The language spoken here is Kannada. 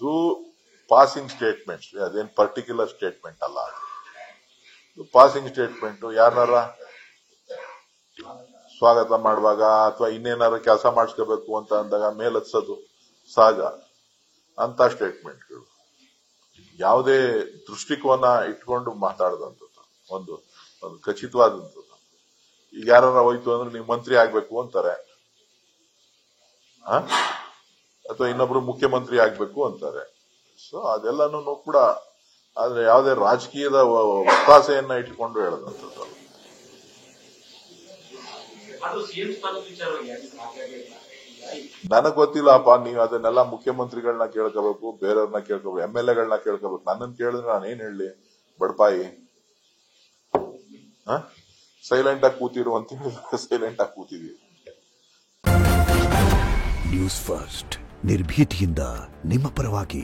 ಇದು ಪಾಸಿಂಗ್ ಸ್ಟೇಟ್ಮೆಂಟ್, ಅದೇನ್ ಪರ್ಟಿಕ್ಯುಲರ್ ಸ್ಟೇಟ್ಮೆಂಟ್ ಅಲ್ಲ. ಪಾಸಿಂಗ್ ಸ್ಟೇಟ್ಮೆಂಟ್ ಯಾರನ್ನಾರ ಸ್ವಾಗತ ಮಾಡುವಾಗ ಅಥವಾ ಇನ್ನೇನಾರ ಕೆಲಸ ಮಾಡಿಸ್ಕೋಬೇಕು ಅಂತ ಅಂದಾಗ ಮೇಲತ್ಸೋದು ಸಹಜ. ಅಂತ ಸ್ಟೇಟ್ಮೆಂಟ್ಗಳು ಯಾವುದೇ ದೃಷ್ಟಿಕೋನ ಇಟ್ಕೊಂಡು ಮಾತಾಡದಂಥದ್ದು ಒಂದು ಖಚಿತವಾದಂಥದ್ದು. ಈಗ ಯಾರ ಹೋಯ್ತು ಅಂದ್ರೆ ನೀವು ಮಂತ್ರಿ ಆಗ್ಬೇಕು ಅಂತಾರೆ, ಅಥವಾ ಇನ್ನೊಬ್ರು ಮುಖ್ಯಮಂತ್ರಿ ಆಗ್ಬೇಕು ಅಂತಾರೆ. ಸೊ ಅದೆಲ್ಲನೂ ಕೂಡ ಆದ್ರೆ ಯಾವುದೇ ರಾಜಕೀಯದ ಒತ್ತಾಸೆಯನ್ನ ಇಟ್ಕೊಂಡು ಹೇಳದಂಥದ್ದು. ನನಗ್ ಗೊತ್ತಿಲ್ಲಪ್ಪ, ನೀವು ಅದನ್ನೆಲ್ಲ ಮುಖ್ಯಮಂತ್ರಿಗಳನ್ನ ಕೇಳ್ಕೋಬೇಕು, ಬೇರೆಯವ್ರನ್ನ ಕೇಳ್ಕೋಬೇಕು, MLA ಕೇಳ್ಕೋಬೇಕು. ನನ್ನನ್ನು ಕೇಳಿದ್ರೆ ನಾನೇನ್ ಹೇಳಿ ಬಡಪಾಯಿ? ಸೈಲೆಂಟ್ ಆಗಿ ಕೂತಿರು ಅಂತ ಹೇಳಿದ್ರೆ ಸೈಲೆಂಟ್ ಆಗಿ ಕೂತಿದೀವಿ. ನ್ಯೂಸ್ ಫಸ್ಟ್ ನಿರ್ಭೀತಿಯಿಂದ ನಿಮ್ಮ ಪರವಾಗಿ.